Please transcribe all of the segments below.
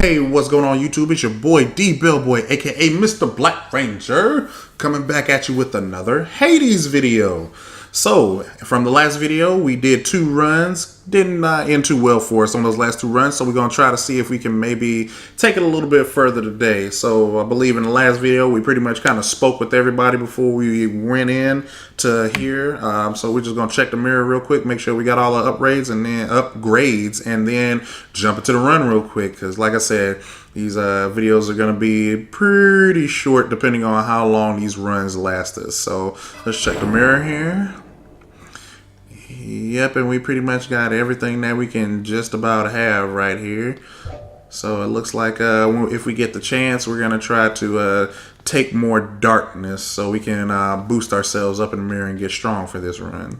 Hey, what's going on YouTube? It's your boy D Bellboy, aka Mr. Black Ranger, coming back at you with another Hades video. So, from the last video, we did 2 runs. Didn't end too well for us on those last 2 runs, so we're going to try to see if we can maybe take it a little bit further today. So, I believe in the last video, we pretty much kind of spoke with everybody before we went in to here. So, we're just going to check the mirror real quick, make sure we got all the upgrades, and then jump into the run real quick. Because, like I said, these videos are going to be pretty short depending on how long these runs last us. So, let's check the mirror here. Yep, and we pretty much got everything that we can just about have right here. So it looks like if we get the chance, we're going to try to take more darkness so we can boost ourselves up in the mirror and get strong for this run.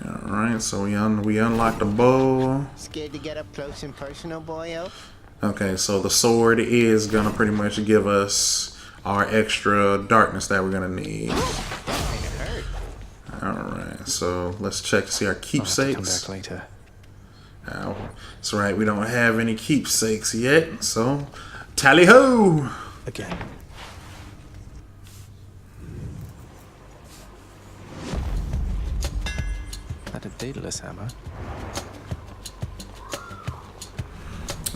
Alright, so we unlocked the bow. Scared to get up close and personal, boyo? Okay, so the sword is going to pretty much give us our extra darkness that we're gonna need. Alright, so let's check to see our keepsakes. Come back later. That's right, we don't have any keepsakes yet, so tally ho! Again. That a Daedalus hammer.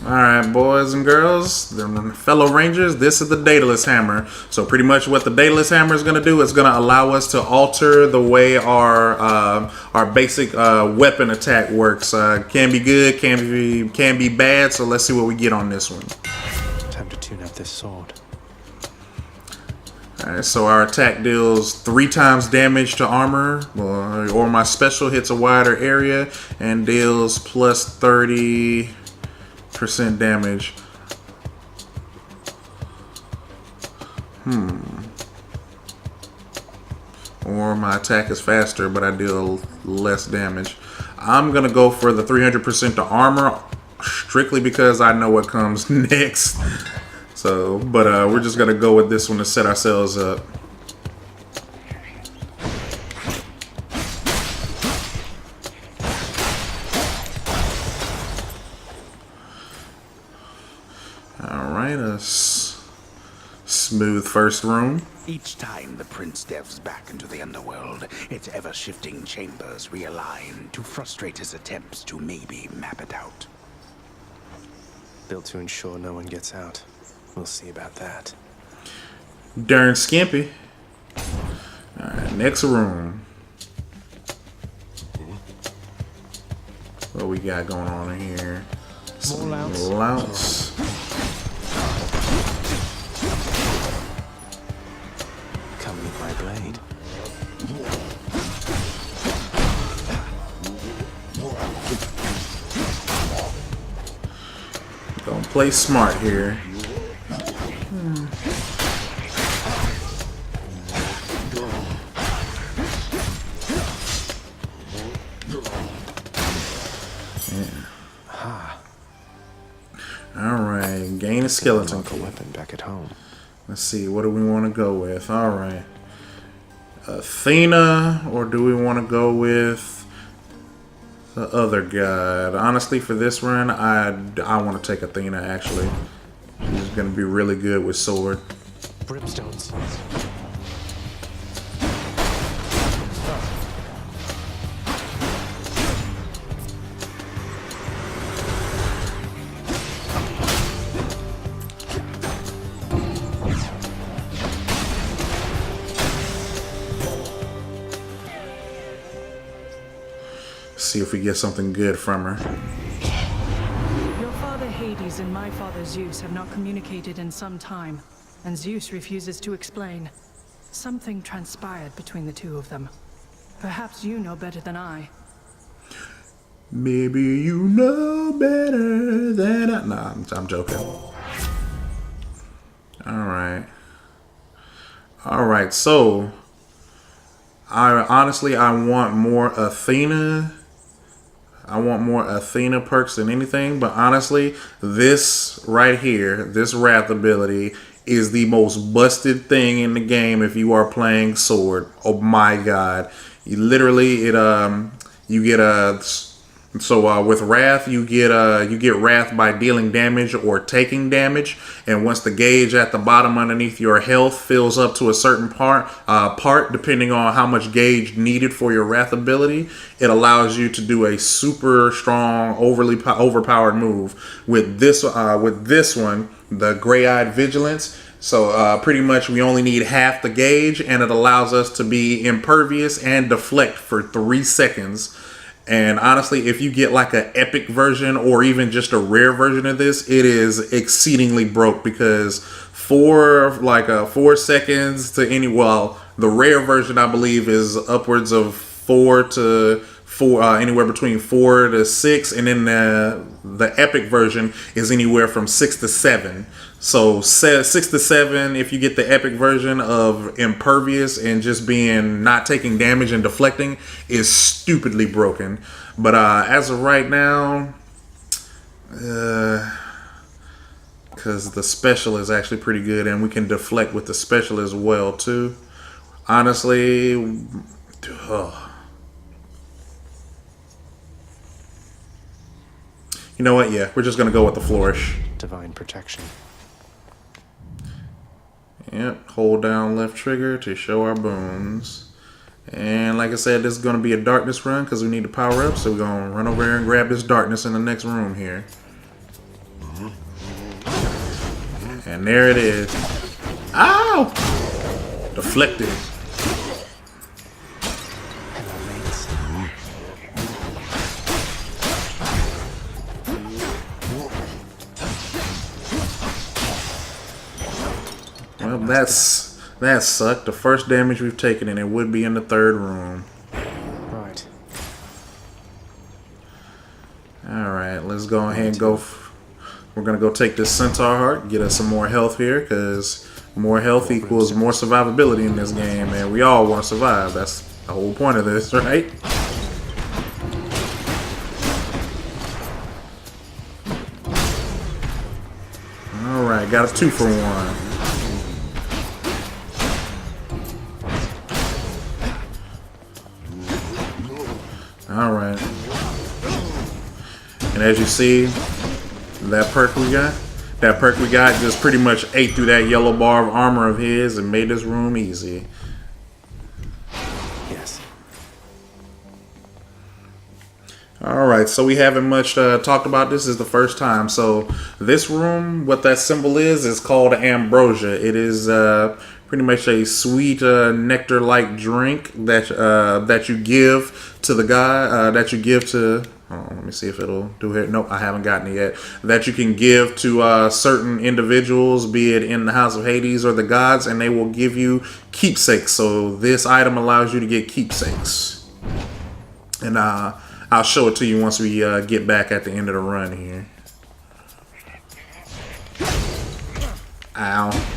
Alright, boys and girls, fellow rangers, this is the Daedalus hammer. So pretty much what the Daedalus hammer is going to do is going to allow us to alter the way our basic weapon attack works. Can be good, can be bad, so let's see what we get on this one. Time to tune up this sword. Alright, so our attack deals 3 times damage to armor, or my special hits a wider area and deals plus 30% damage. Or my attack is faster, but I deal less damage. I'm gonna go for the 300% to armor, strictly because I know what comes next. So, but we're just gonna go with this one to set ourselves up. Alright, a smooth first room. Each time the prince delves back into the Underworld, its ever-shifting chambers realign to frustrate his attempts to maybe map it out. Built to ensure no one gets out. We'll see about that. Darn skimpy. Alright, next room. What we got going on in here? Some louts. Come with my blade. Don't play smart here. Alright, gain a skeleton core. Weapon back at home. Let's see, what do we want to go with? Alright. Athena, or do we want to go with the other god? Honestly, for this run, I want to take Athena, actually. She's going to be really good with sword. Brimstones. See if we get something good from her. Your father Hades and my father Zeus have not communicated in some time, and Zeus refuses to explain. Something transpired between the two of them. Perhaps you know better than I. Maybe you know better than I... Nah, I'm joking. Alright, so... I want more Athena. I want more Athena perks than anything, but honestly, this right here, this Wrath ability, is the most busted thing in the game if you are playing sword. Oh my god. You literally, You get a with Wrath, you get Wrath by dealing damage or taking damage, and once the gauge at the bottom underneath your health fills up to a certain part, depending on how much gauge needed for your Wrath ability, it allows you to do a super strong, overpowered move. With this one, the Gray-Eyed Vigilance. So pretty much we only need half the gauge, and it allows us to be impervious and deflect for 3 seconds. And honestly, if you get like an epic version or even just a rare version of this, it is exceedingly broke, because 4 seconds to any, well, the rare version I believe is upwards of 4 to 4, anywhere between 4 to 6, and then the epic version is anywhere from 6 to 7. So 6 to 7, if you get the epic version of impervious and just being not taking damage and deflecting, is stupidly broken. But as of right now, because the special is actually pretty good, and we can deflect with the special as well too. Honestly, you know what? Yeah, we're just gonna go with the flourish. Divine protection. Yep, hold down left trigger to show our boons. And like I said, this is going to be a darkness run because we need to power up. So we're going to run over here and grab this darkness in the next room here. And there it is. Ow! Deflected. Well, that sucked. The first damage we've taken, and it would be in the third room. Right. Alright, let's go ahead and go. We're going to go take this Centaur Heart, get us some more health here, because more health equals more survivability in this game, and we all want to survive. That's the whole point of this, right? Alright, got us 2 for 1. Alright. And as you see, that perk we got just pretty much ate through that yellow bar of armor of his and made this room easy. Yes. Alright, so we haven't much talked about this. This is the first time. So this room, what that symbol is called ambrosia. It is pretty much a sweet nectar-like drink that you give to the guy, that you give to, let me see if it'll do it. Nope, I haven't gotten it yet. That you can give to certain individuals, be it in the House of Hades or the gods, and they will give you keepsakes. So this item allows you to get keepsakes. And I'll show it to you once we get back at the end of the run here. Ow.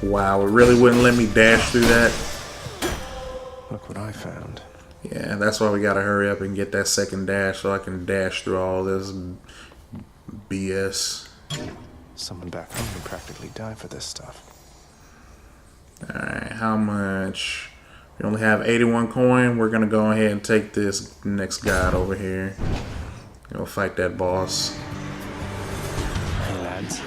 Wow, it really wouldn't let me dash through that. Look what I found. Yeah, that's why we gotta hurry up and get that second dash so I can dash through all this BS. Someone back home would practically die for this stuff. Alright, how much? We only have 81 coin. We're gonna go ahead and take this next god over here. Go fight that boss. Hey lads.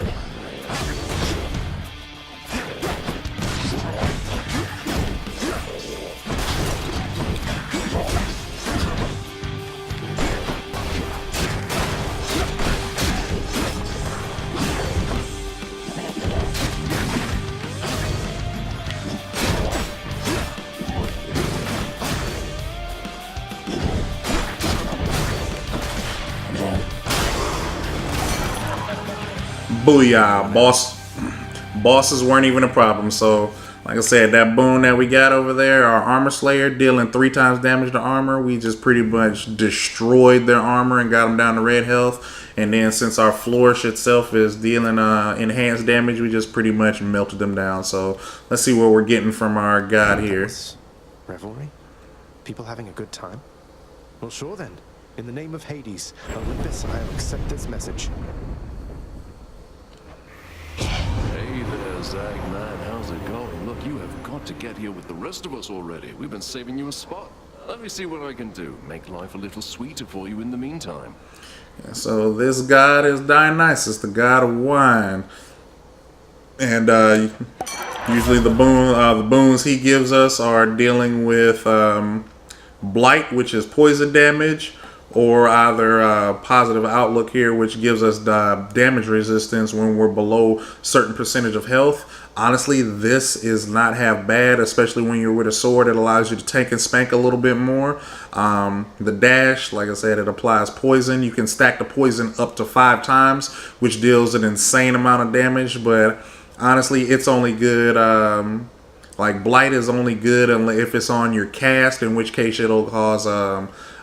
Booyah, bosses weren't even a problem. So like I said, that boon that we got over there, our armor slayer dealing 3 times damage to armor, we just pretty much destroyed their armor and got them down to red health. And then since our flourish itself is dealing enhanced damage, we just pretty much melted them down. So let's see what we're getting from our god here. Revelry? People having a good time? Well, sure then. In the name of Hades, Olympus, I'll accept this message. Hey there, Zag-Man. How's it going? Look, you have got to get here with the rest of us already. We've been saving you a spot. Let me see what I can do. Make life a little sweeter for you in the meantime. Yeah, so this god is Dionysus, the god of wine. And usually the boons he gives us are dealing with blight, which is poison damage, or either positive outlook here, which gives us damage resistance when we're below certain percentage of health. Honestly, this is not half bad, especially when you're with a sword. It allows you to tank and spank a little bit more. The dash, like I said, it applies poison. You can stack the poison up to 5 times, which deals an insane amount of damage. But honestly, it's only good. Like blight is only good if it's on your cast, in which case it'll cause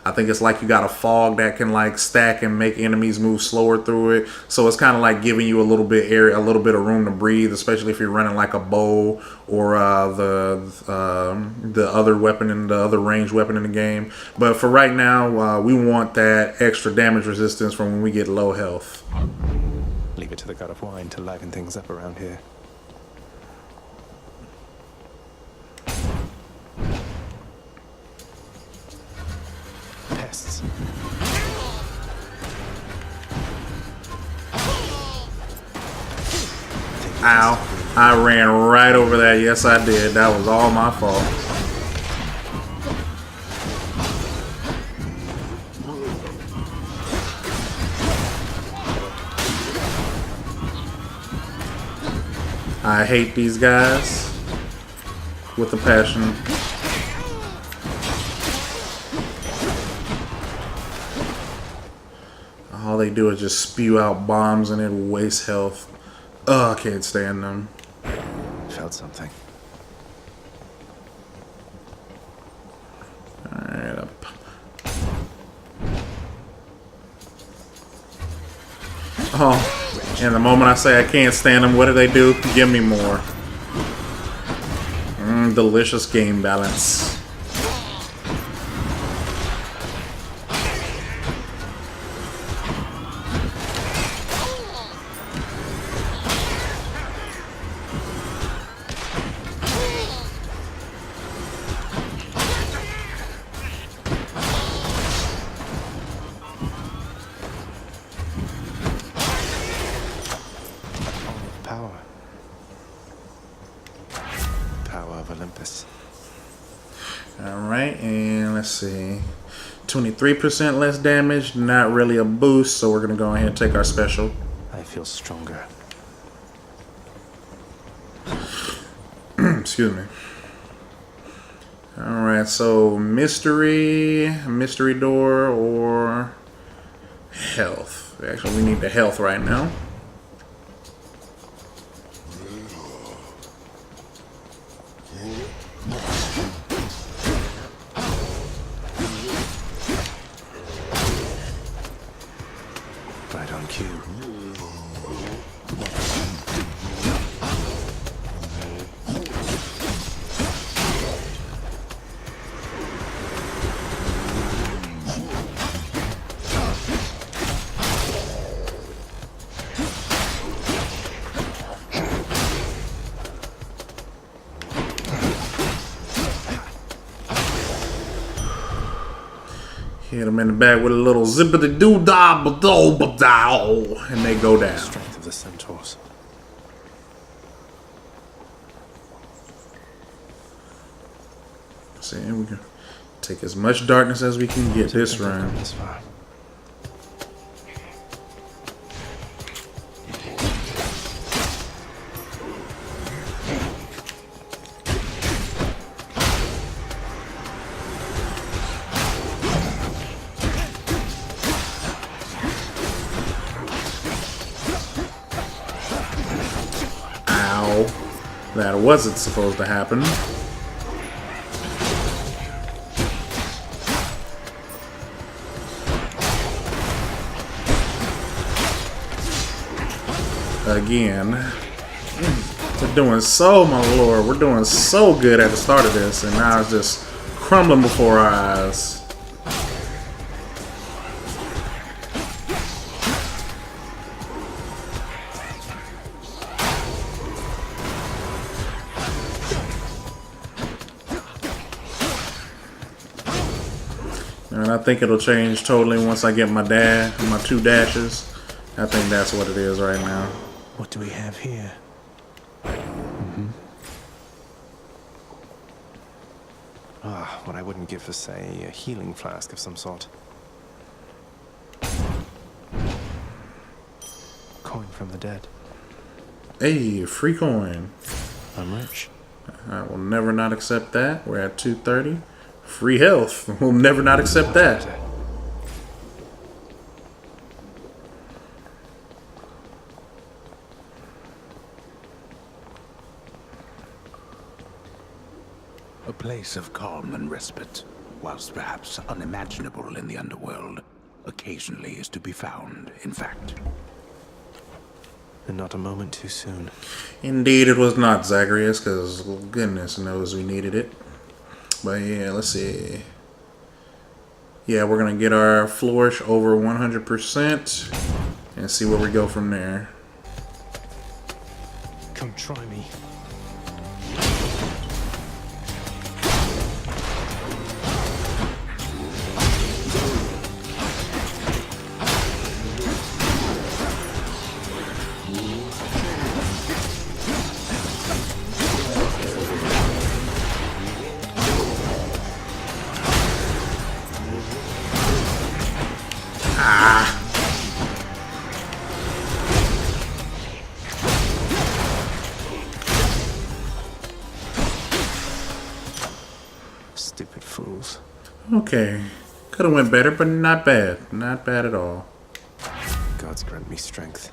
I think it's like you got a fog that can like stack and make enemies move slower through it. So it's kind of like giving you a little bit of room to breathe, especially if you're running like a bow or the other weapon and the other ranged weapon in the game. But for right now, we want that extra damage resistance from when we get low health. Leave it to the god of wine to liven things up around here. Pests. Ow. I ran right over that. Yes, I did. That was all my fault. I hate these guys with a passion. All they do is just spew out bombs and it wastes health. Ugh, I can't stand them. Felt something. Alright, up. Oh, and the moment I say I can't stand them, what do? Give me more. Delicious game balance. Power of Olympus. Alright, and let's see. 23% less damage, not really a boost, so we're gonna go ahead and take our special. I feel stronger. Excuse me. Alright, so mystery door, or health. Actually, we need the health right now. Right on cue. Hit them in the back with a little zippity doo dah ba do ba dow, and they go down. Strength of the centaurs. See, we can take as much darkness as we can get this run. This far. That wasn't supposed to happen. Again. We're doing so, my lord. We're doing so good at the start of this, and now it's just crumbling before our eyes. And I think it'll change totally once I get my 2 dashes. I think that's what it is right now. What do we have here? Ah, what I wouldn't give for, say, a healing flask of some sort. Coin from the dead. Hey, free coin. I'm rich. I will never not accept that. We're at 230. Free health. We'll never not accept that. A place of calm and respite, whilst perhaps unimaginable in the underworld, occasionally is to be found, in fact. And not a moment too soon. Indeed, it was not, Zagreus, because goodness knows we needed it. But yeah, let's see. Yeah, we're going to get our flourish over 100% and see where we go from there. Come try me. Stupid fools. Okay. Could have went better, but not bad. Not bad at all. Gods grant me strength.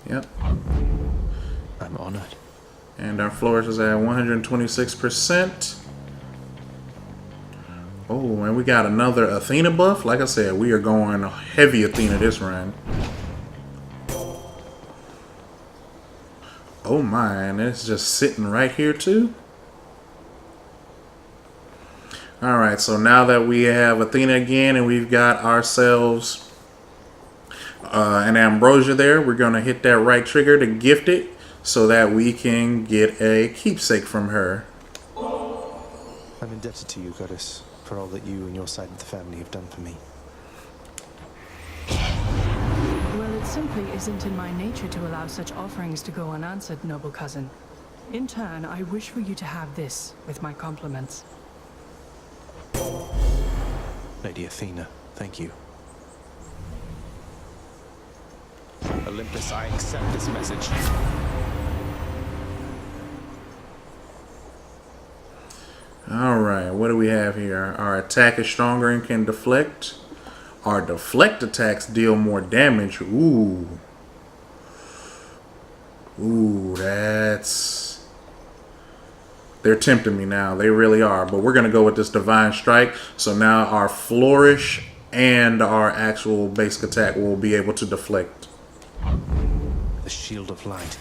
Yep. I'm honored. And our flourish is at 126%. Oh, and we got another Athena buff. Like I said, we are going heavy Athena this run. Oh my, and it's just sitting right here too. Alright, so now that we have Athena again and we've got ourselves an Ambrosia there, we're going to hit that right trigger to gift it so that we can get a keepsake from her. I'm indebted to you, Goddess, for all that you and your side of the family have done for me. Well, it simply isn't in my nature to allow such offerings to go unanswered, noble cousin. In turn, I wish for you to have this with my compliments. Lady Athena, thank you. Olympus, I accept this message. Alright, what do we have here? Our attack is stronger and can deflect. Our deflect attacks deal more damage. Ooh. Ooh, that's... They're tempting me now. They really are. But we're going to go with this Divine Strike. So now our Flourish and our actual basic attack will be able to deflect. The Shield of Light.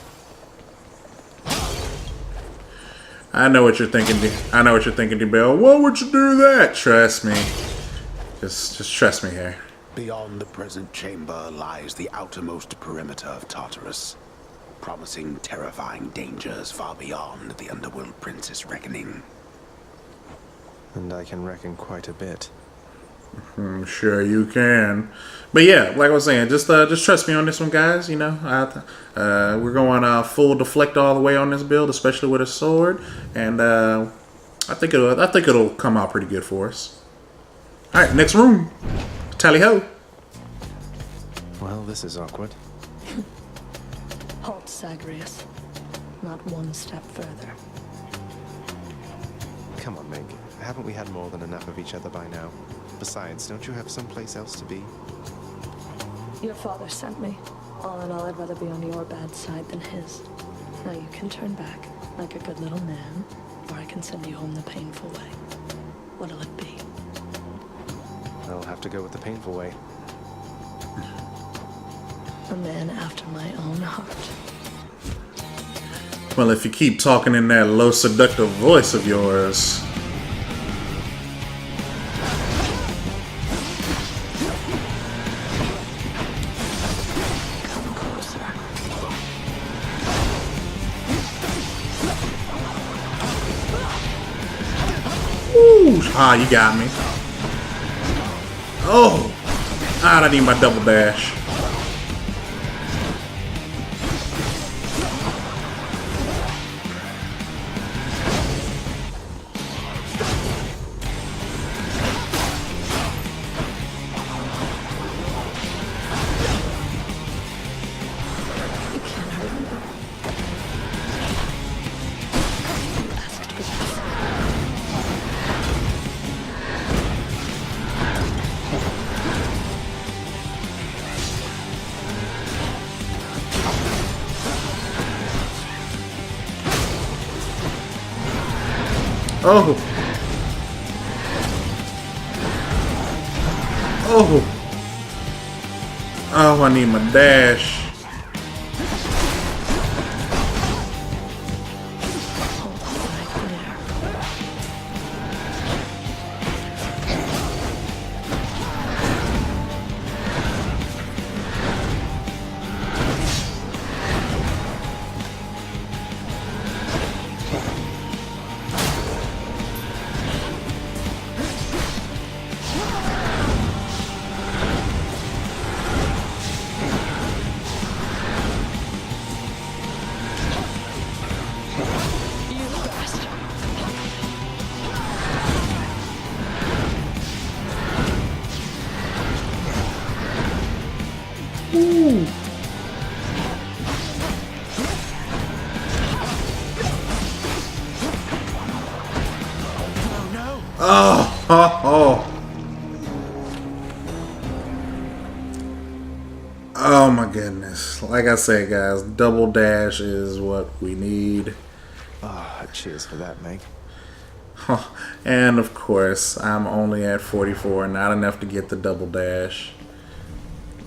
I know what you're thinking. I know what you're thinking, DeBell. Why would you do that? Trust me. Just trust me here. Beyond the present chamber lies the outermost perimeter of Tartarus, promising terrifying dangers far beyond the Underworld Prince's reckoning. And I can reckon quite a bit. I'm sure you can. But yeah, like I was saying, just trust me on this one, guys. You know, we're going full deflect all the way on this build, especially with a sword, and I think it'll come out pretty good for us. All right, next room. Tally ho. Well, this is awkward. Halt, Zagreus. Not one step further. Come on, Meg. Haven't we had more than enough of each other by now? Besides, don't you have someplace else to be? Your father sent me. All in all, I'd rather be on your bad side than his. Now you can turn back, like a good little man, or I can send you home the painful way. What'll it be? I'll have to go with the painful way. A man after my own heart. Well, if you keep talking in that low seductive voice of yours. Woo! Ah, you got me. Oh! Ah, I need my double dash. Oh! Oh! Oh, I need my dash. Oh, oh, oh. Oh my goodness. Like I said, guys, double dash is what we need. Ah, cheers for that, Meg. And of course, I'm only at 44, not enough to get the double dash.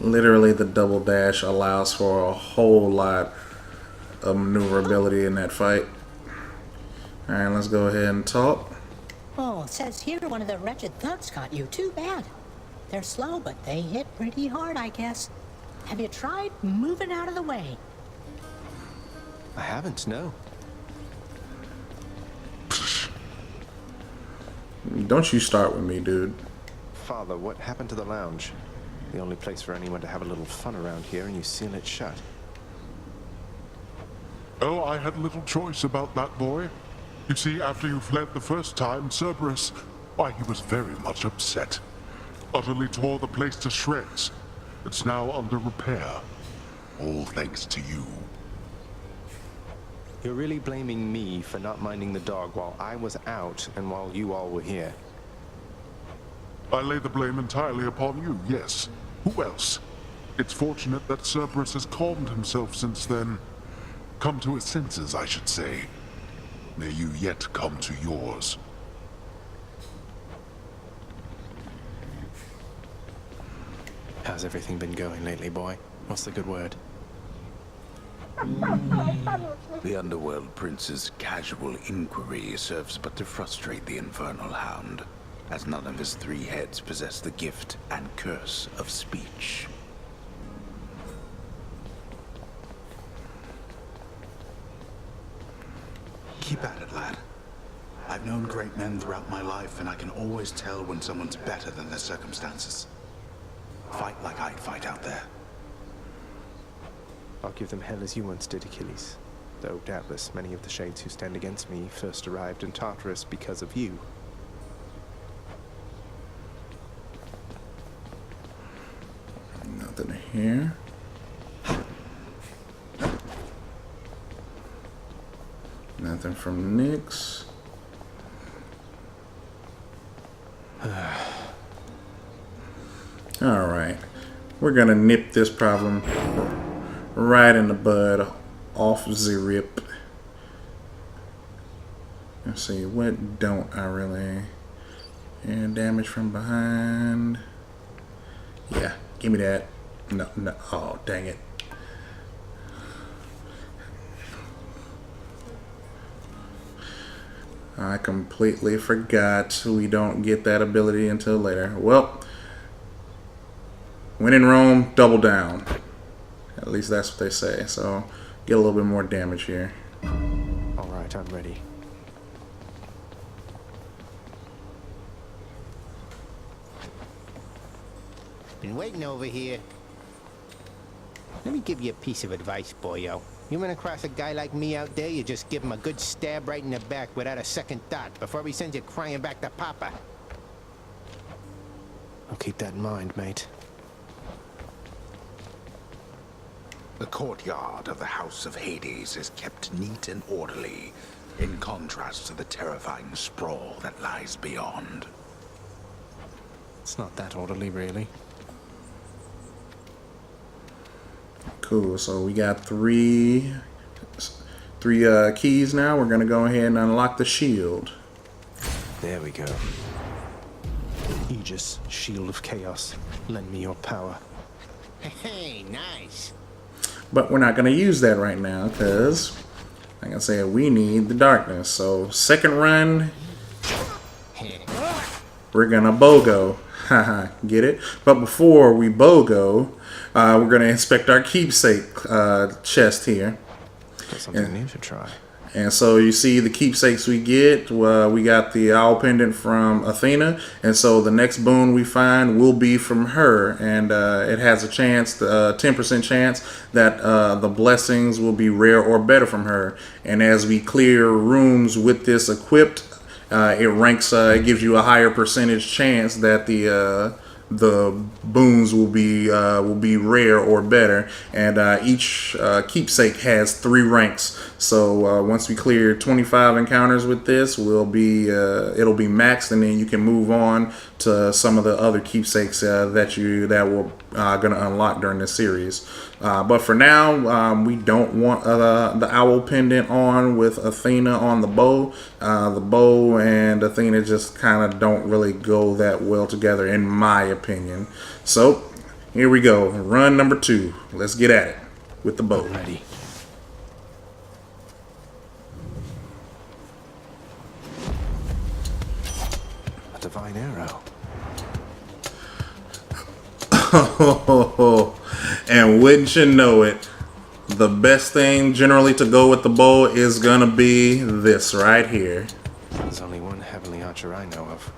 Literally, the double dash allows for a whole lot of maneuverability in that fight. Alright, let's go ahead and talk. Oh, it says here one of the wretched thugs got you. Too bad. They're slow, but they hit pretty hard, I guess. Have you tried moving out of the way? I haven't, no. Don't you start with me, dude. Father, what happened to the lounge? The only place for anyone to have a little fun around here, and you seal it shut. Oh, I had little choice about that, boy. You see, after you fled the first time, Cerberus, why, he was very much upset. Utterly tore the place to shreds. It's now under repair. All thanks to you. You're really blaming me for not minding the dog while I was out and while you all were here. I lay the blame entirely upon you, yes. Who else? It's fortunate that Cerberus has calmed himself since then. Come to his senses, I should say. May you yet come to yours. How's everything been going lately, boy? What's the good word? The Underworld Prince's casual inquiry serves but to frustrate the Infernal Hound, as none of his three heads possess the gift and curse of speech. Keep at it, lad. I've known great men throughout my life, and I can always tell when someone's better than their circumstances. Fight like I'd fight out there. I'll give them hell as you once did, Achilles. Though doubtless many of the shades who stand against me first arrived in Tartarus because of you. Nothing here. Nothing from Nyx. Alright. We're gonna nip this problem right in the bud off the rip. Let's see, what don't I really... And damage from behind. Yeah, give me that. No, no, oh, dang it. I completely forgot we don't get that ability until later. Well, when in Rome, double down. At least that's what they say. So get a little bit more damage here. Alright, I'm ready. Been waiting over here. Let me give you a piece of advice, boyo. You run across a guy like me out there, you just give him a good stab right in the back without a second thought before he sends you crying back to Papa. I'll keep that in mind, mate. The courtyard of the House of Hades is kept neat and orderly, in contrast to the terrifying sprawl that lies beyond. It's not that orderly, really. Cool, so we got three keys now. We're gonna go ahead and unlock the shield. There we go. Aegis, Shield of Chaos. Lend me your power. Hey, nice. But we're not gonna use that right now because, like I said, we need the darkness. So second run, we're gonna BOGO. Haha, get it? But before we BOGO, we're gonna inspect our keepsake chest here. Got something new to try. And so you see the keepsakes we get. We got the owl pendant from Athena, and so the next boon we find will be from her, and it has a chance, 10% chance that the blessings will be rare or better from her. And as we clear rooms with this equipped, it ranks. It gives you a higher percentage chance that the boons will be rare or better, and each keepsake has 3 ranks. So once we clear 25 encounters with this, it'll be maxed, and then you can move on to some of the other keepsakes that we're gonna unlock during this series. But for now, we don't want the owl pendant on with Athena on the bow. The bow and Athena just kind of don't really go that well together, in my opinion. So here we go, run number 2. Let's get at it with the bow. Ready. A divine arrow. And wouldn't you know it, the best thing generally to go with the bow is gonna be this right here. There's only one heavenly archer I know of.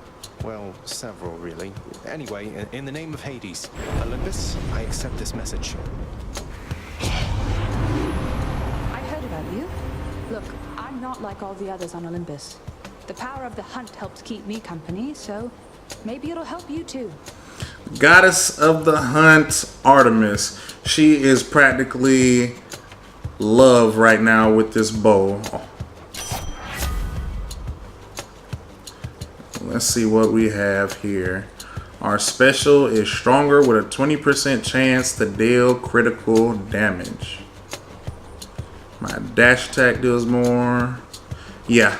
Well, several, really. Anyway, in the name of Hades, Olympus, I accept this message. I heard about you. Look, I'm not like all the others on Olympus. The power of the hunt helps keep me company, so maybe it'll help you too. Goddess of the hunt, Artemis. She is practically love right now with this bow. Let's see what we have here. Our special is stronger with a 20% chance to deal critical damage. My dash attack deals more. Yeah,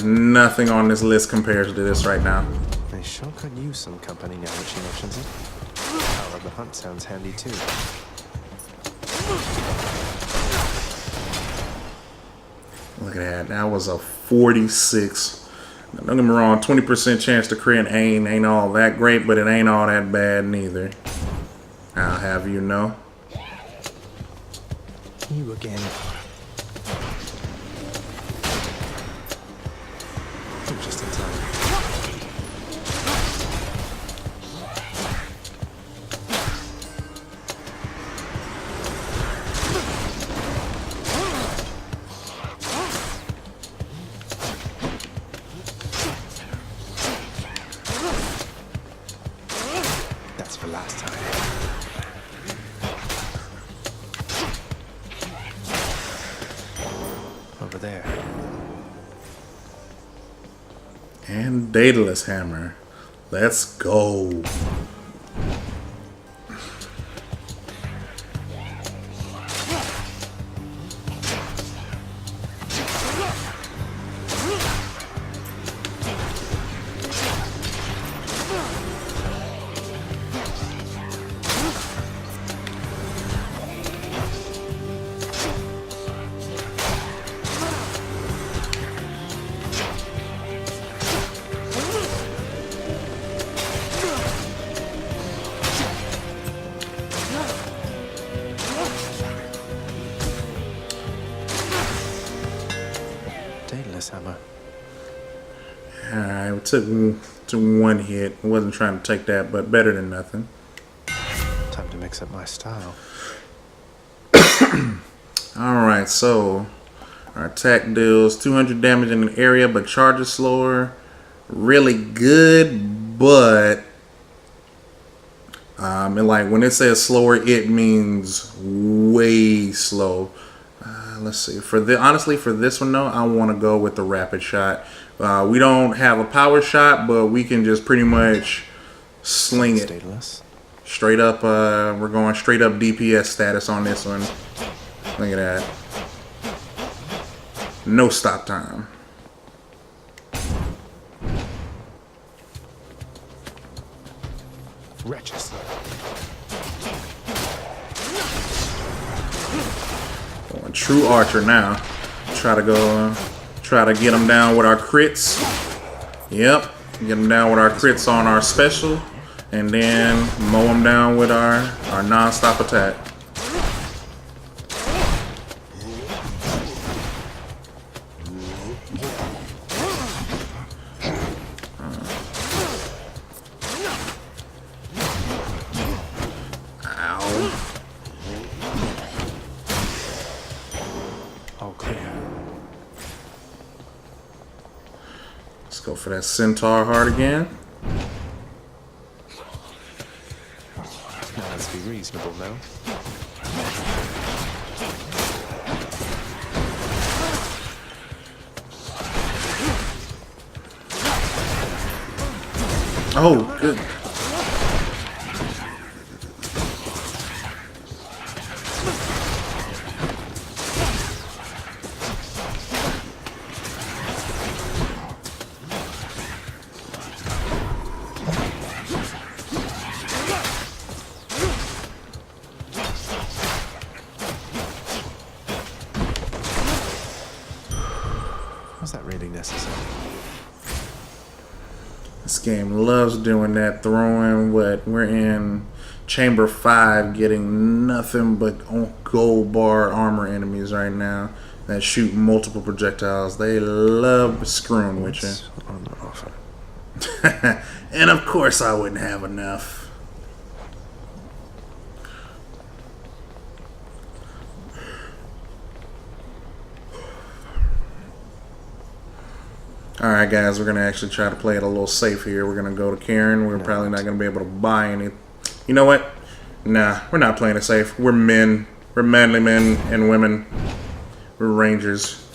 nothing on this list compares to this right now. I sure could use some company now that she mentions it. Power of the hunt sounds handy too. Look at that. That was a 46. Don't get me wrong, 20% chance to crit ain't all that great, but it ain't all that bad neither. I'll have you know. You again. You're just in time. That's for last time. Over there. And Daedalus Hammer. Let's go. took to one hit. I wasn't trying to take that, but better than nothing. Time to mix up my style. Alright, so our attack deals 200 damage in an area but charges slower. Really good, but and like when it says slower, it means way slow. Let's see. Honestly, for this one though, I want to go with the rapid shot. We don't have a power shot, but we can just pretty much sling it. Stateless. Straight up, we're going straight up DPS status on this one. Look at that. No stop time. Wretches. Going true archer now. Try to get them down with our crits. Yep. Get them down with our crits on our special. And then mow them down with our non-stop attack. Let's go for that centaur heart again. Now let's be reasonable now. Oh, good. Was that really necessary? This game loves doing that, throwing what we're in chamber 5, getting nothing but gold bar armor enemies right now that shoot multiple projectiles. They love screwing with you. On offer. And of course I wouldn't have enough. Alright guys, we're going to actually try to play it a little safe here. We're going to go to Karen. We're probably not going to be able to buy any. You know what? Nah, we're not playing it safe. We're men. We're manly men and women. We're rangers.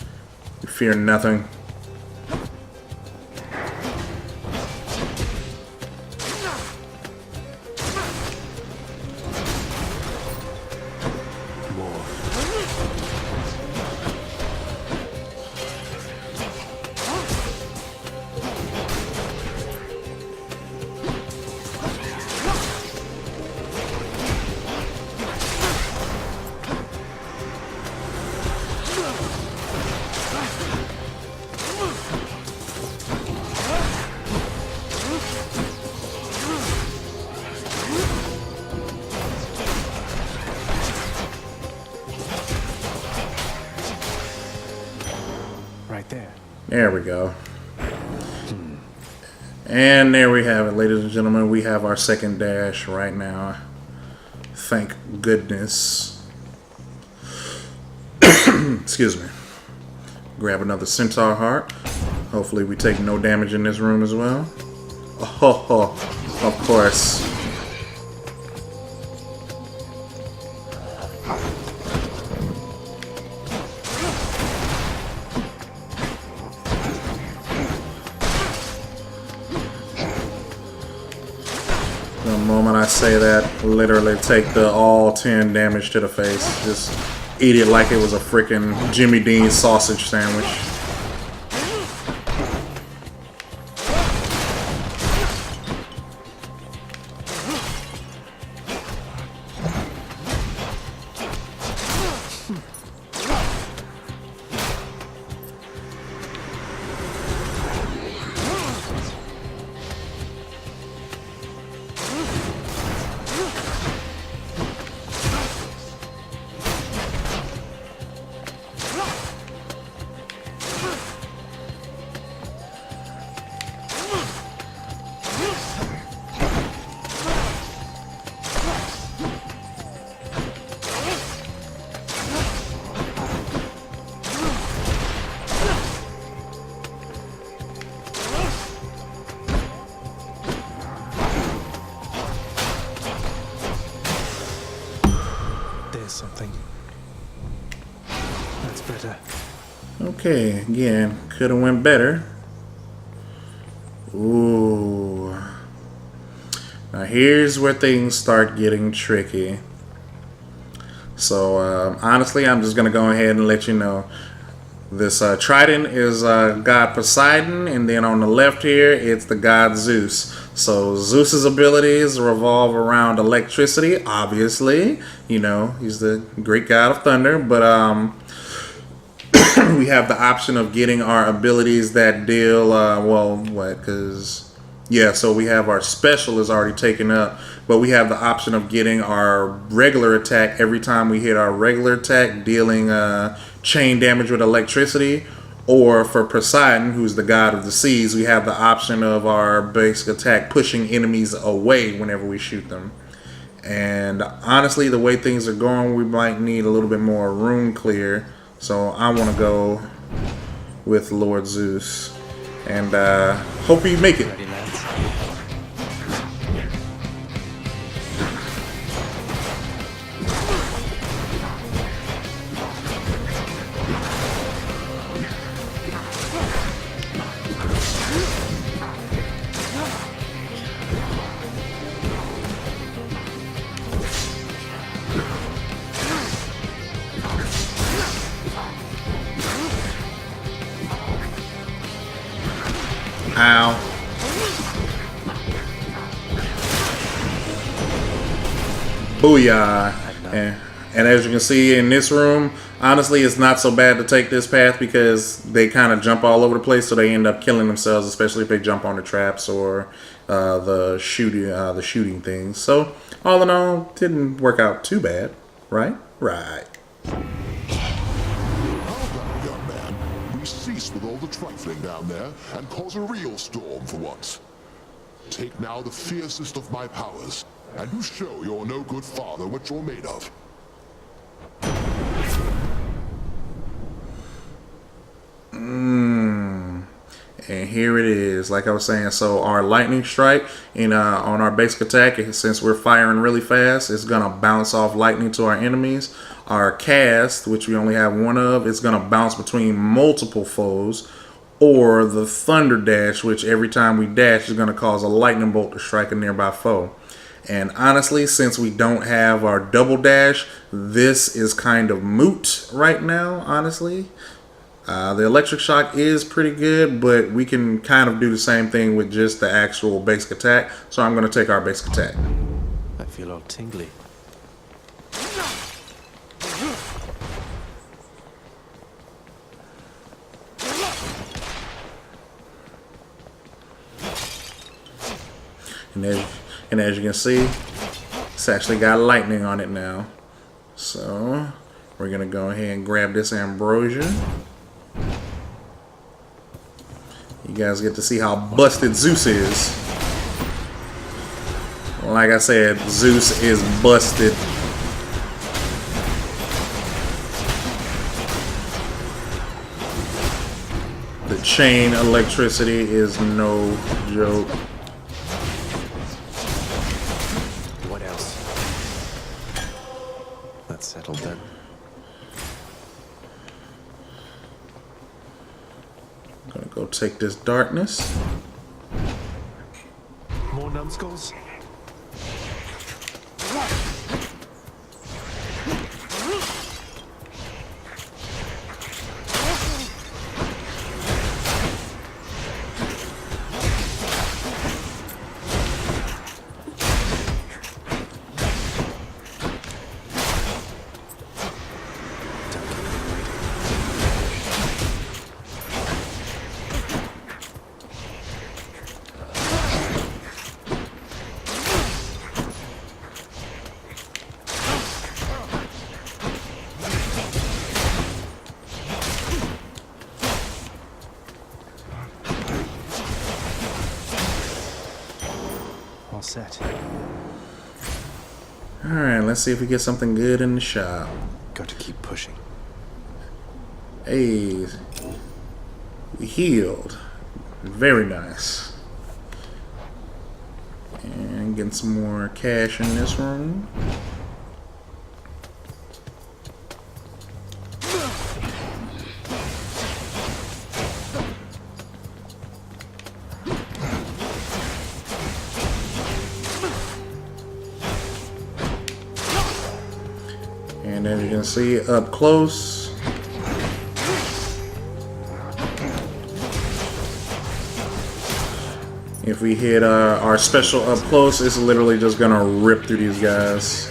We fear nothing. There we go. And there we have it, ladies and gentlemen. We have our second dash right now. Thank goodness. Excuse me. Grab another centaur heart. Hopefully we take no damage in this room as well. Oh, of course. The moment I say that, literally take the all 10 damage to the face. Just eat it like it was a freaking Jimmy Dean sausage sandwich. something. That's better. Okay, again, could have went better. Ooh. Now here's where things start getting tricky. So honestly, I'm just gonna go ahead and let you know. This trident is god Poseidon, and then on the left here, it's the god Zeus. So Zeus's abilities revolve around electricity, obviously. You know, he's the Greek god of thunder, but we have the option of getting our abilities that deal, so we have our special is already taken up, but we have the option of getting our regular attack every time we hit our regular attack, dealing chain damage with electricity. Or for Poseidon, who's the god of the seas, we have the option of our basic attack pushing enemies away whenever we shoot them. And honestly, the way things are going, we might need a little bit more rune clear. So I want to go with Lord Zeus. And hope you make it. Ready, lads? Ow. Booyah. And as you can see in this room, honestly, it's not so bad to take this path because they kind of jump all over the place, so they end up killing themselves, especially if they jump on the traps or the shooting things. So all in all, didn't work out too bad, right? Right. Young man, we cease with all the trifling down there and cause a real storm for once. Take now the fiercest of my powers, and you show your no-good father what you're made of. And here it is. Like I was saying, so our lightning strike on our basic attack, since we're firing really fast, it's gonna bounce off lightning to our enemies. Our cast, which we only have one of, is gonna bounce between multiple foes. Or the thunder dash, which every time we dash is gonna cause a lightning bolt to strike a nearby foe. And honestly, since we don't have our double dash, this is kind of moot right now, honestly. The electric shock is pretty good, but we can kind of do the same thing with just the actual basic attack. So I'm going to take our basic attack. I feel all tingly. And as you can see, it's actually got lightning on it now. So we're going to go ahead and grab this ambrosia. You guys get to see how busted Zeus is. Like I said, Zeus is busted. The chain electricity is no joke. What else? That's settled then. Gonna go take this darkness. More numbskulls? Set. Alright, let's see if we get something good in the shop. Got to keep pushing. Hey, we healed. Very nice. And getting some more cash in this room. And as you can see up close, if we hit our special up close, it's literally just gonna rip through these guys.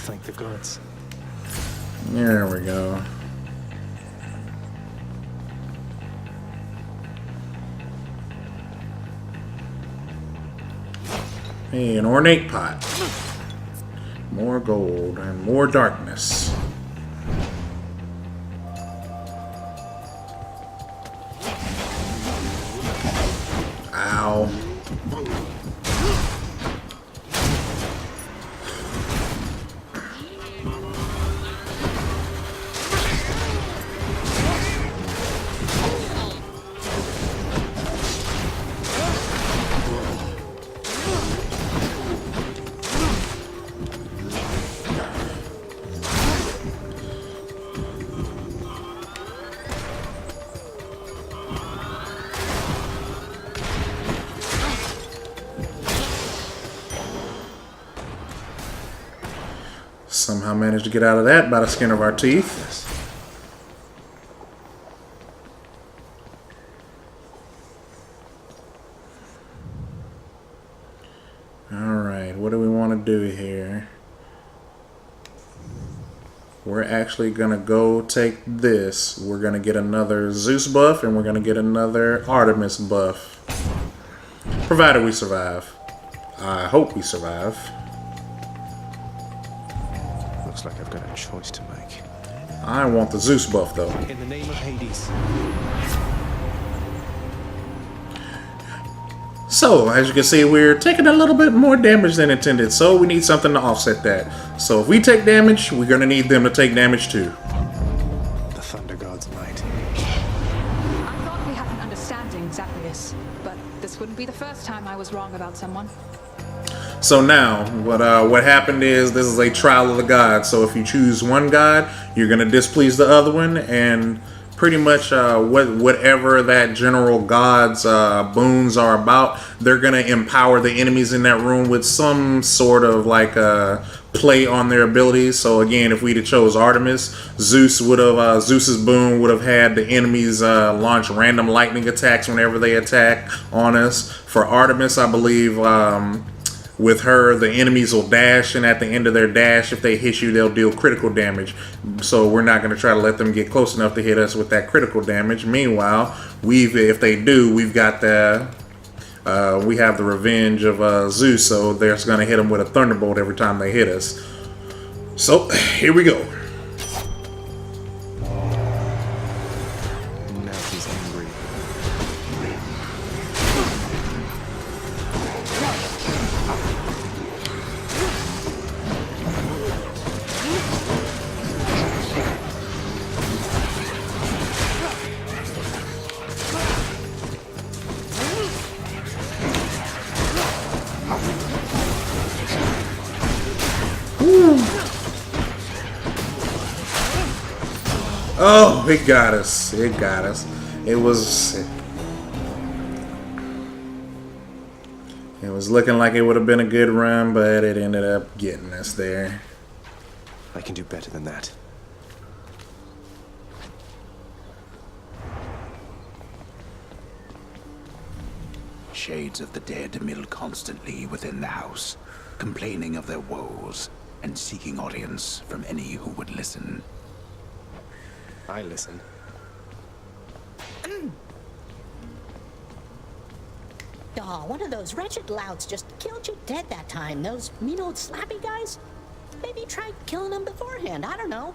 Thank the gods. There we go. Hey, an ornate pot. More gold and more darkness. Ow. Somehow managed to get out of that by the skin of our teeth. Alright, what do we want to do here? We're actually going to go take this. We're going to get another Zeus buff and we're going to get another Artemis buff. Provided we survive. I hope we survive. Looks like I've got a choice to make. I want the Zeus buff though. In the name of Hades. So, as you can see, we're taking a little bit more damage than intended, so we need something to offset that. So if we take damage, we're going to need them to take damage too. The Thunder God's might. I thought we had an understanding, Zacharias, but this wouldn't be the first time I was wrong about someone. So now, what happened is this is a trial of the gods. So if you choose one god, you're going to displease the other one, and pretty much whatever that general god's boons are about, they're going to empower the enemies in that room with some sort of like play on their abilities. So again, if we'd have chose Artemis, Zeus's boon would have had the enemies launch random lightning attacks whenever they attack on us. For Artemis, I believe with her, the enemies will dash, and at the end of their dash, if they hit you, they'll deal critical damage. So we're not going to try to let them get close enough to hit us with that critical damage. Meanwhile, if they do, we've got we have the revenge of Zeus, so they're going to hit them with a thunderbolt every time they hit us. So here we go. Now she's angry. Oh, it got us. It got us. It was looking like it would have been a good run, but it ended up getting us there. I can do better than that. Shades of the dead mill constantly within the house, complaining of their woes and seeking audience from any who would listen. I listen. Oh, one of those wretched louds just killed you dead that time. Those mean old slappy guys? Maybe try killing them beforehand. I don't know.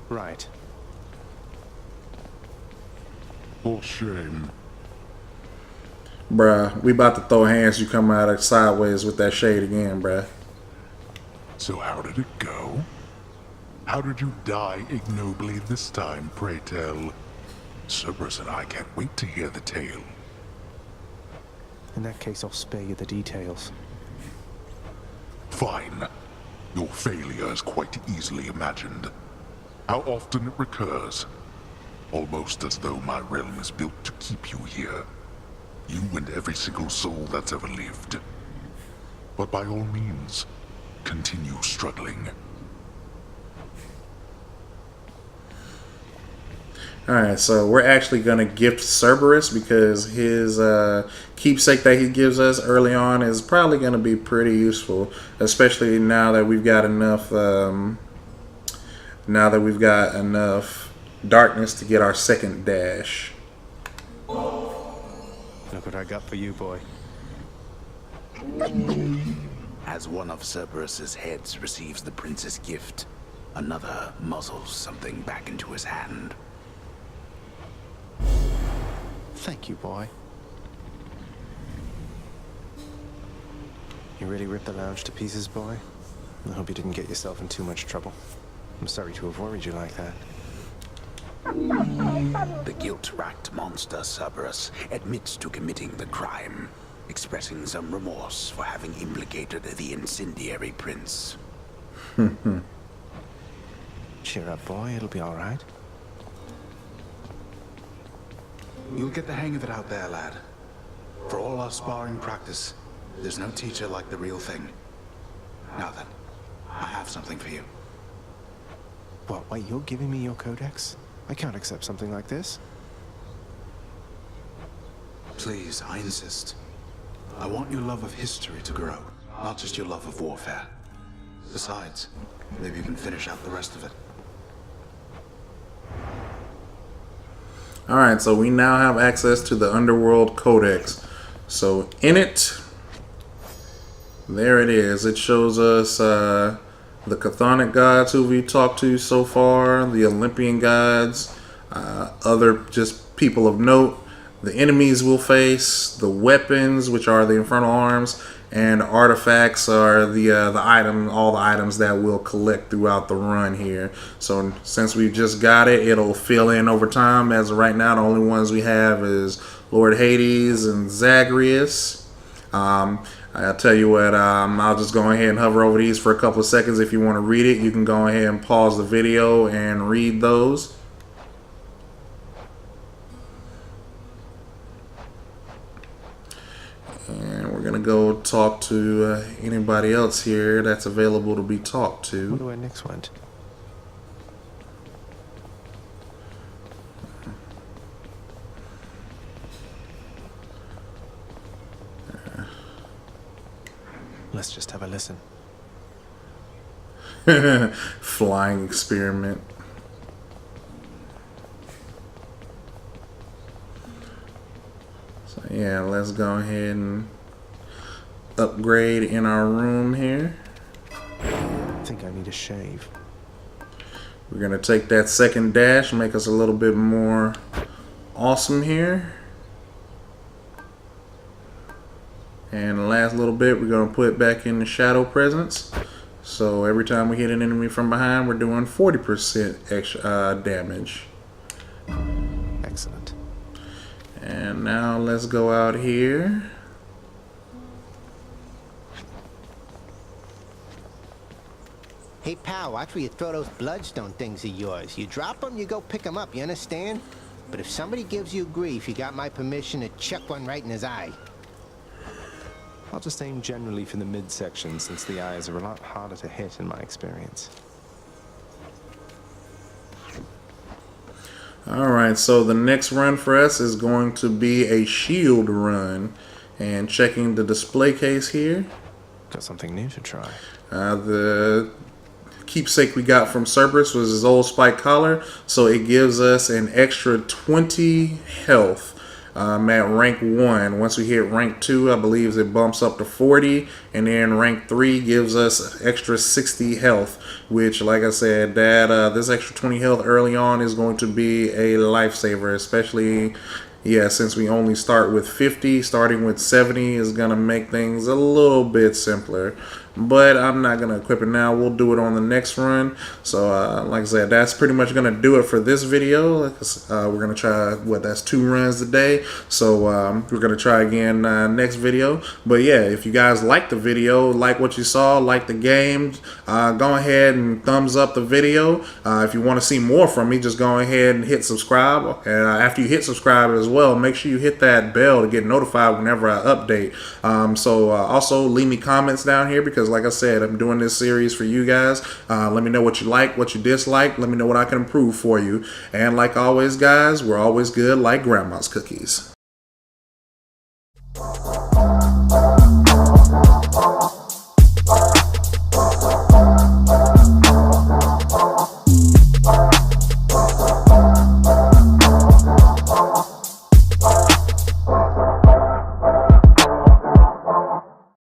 Right. For shame. Bruh, we about to throw hands. You come out of sideways with that shade again, bruh. So how did it go? How did you die ignobly this time, pray tell? Cerberus and I can't wait to hear the tale. In that case, I'll spare you the details. Fine. Your failure is quite easily imagined. How often it recurs. Almost as though my realm is built to keep you here. You and every single soul that's ever lived. But by all means, continue struggling. Alright, so we're actually going to gift Cerberus because his keepsake that he gives us early on is probably going to be pretty useful, especially now that we've got enough darkness to get our second dash. Look what I got for you, boy. As one of Cerberus's heads receives the prince's gift, another muzzles something back into his hand. Thank you, boy. You really ripped the lounge to pieces, boy? I hope you didn't get yourself in too much trouble. I'm sorry to have worried you like that. The guilt-racked monster Cerberus admits to committing the crime, expressing some remorse for having implicated the incendiary prince. Cheer up, boy. It'll be all right. You'll get the hang of it out there, lad. For all our sparring practice, there's no teacher like the real thing. Now then, I have something for you. What, wait, you're giving me your codex? I can't accept something like this. Please, I insist. I want your love of history to grow, not just your love of warfare. Besides, maybe you can finish out the rest of it. Alright, so we now have access to the Underworld Codex. So in it, there it is. It shows us the chthonic gods who we talked to so far, the Olympian gods, other just people of note, the enemies we'll face, the weapons, which are the infernal arms, and artifacts are all the items that we'll collect throughout the run here. So since we've just got it, it'll fill in over time. As of right now, the only ones we have is Lord Hades and Zagreus. I'll tell you what, I'll just go ahead and hover over these for a couple of seconds. If you want to read it, you can go ahead and pause the video and read those. And we're going to go talk to anybody else here that's available to be talked to. I wonder where Nyx went. Let's just have a listen. Flying experiment. So yeah, let's go ahead and upgrade in our room here. I think I need a shave. We're gonna take that second dash, make us a little bit more awesome here. And the last little bit, we're going to put back in the shadow presence. So every time we hit an enemy from behind, we're doing 40% extra damage. Excellent. And now let's go out here. Hey, pal, watch where you throw those bloodstone things of yours. You drop them, you go pick them up, you understand? But if somebody gives you grief, you got my permission to chuck one right in his eye. I'll just aim generally for the midsection, since the eyes are a lot harder to hit in my experience. Alright, so the next run for us is going to be a shield run. And checking the display case here. Got something new to try. The keepsake we got from Cerberus was his old spike collar, so it gives us an extra 20 health I'm at rank 1. Once we hit rank 2, I believe it bumps up to 40, and then rank 3 gives us extra 60 health, which, like I said, that this extra 20 health early on is going to be a lifesaver, especially, yeah, since we only start with 50, starting with 70 is going to make things a little bit simpler. But I'm not going to equip it now. We'll do it on the next run. So, like I said, that's pretty much going to do it for this video. We're going to try, that's 2 runs today. So, we're going to try again next video. But, yeah, if you guys like the video, like what you saw, like the game, go ahead and thumbs up the video. If you want to see more from me, just go ahead and hit subscribe. And after you hit subscribe as well, make sure you hit that bell to get notified whenever I update. Also, leave me comments down here because, like I said, I'm doing this series for you guys. Let me know what you like, what you dislike. Let me know what I can improve for you. And like always, guys, we're always good like grandma's cookies.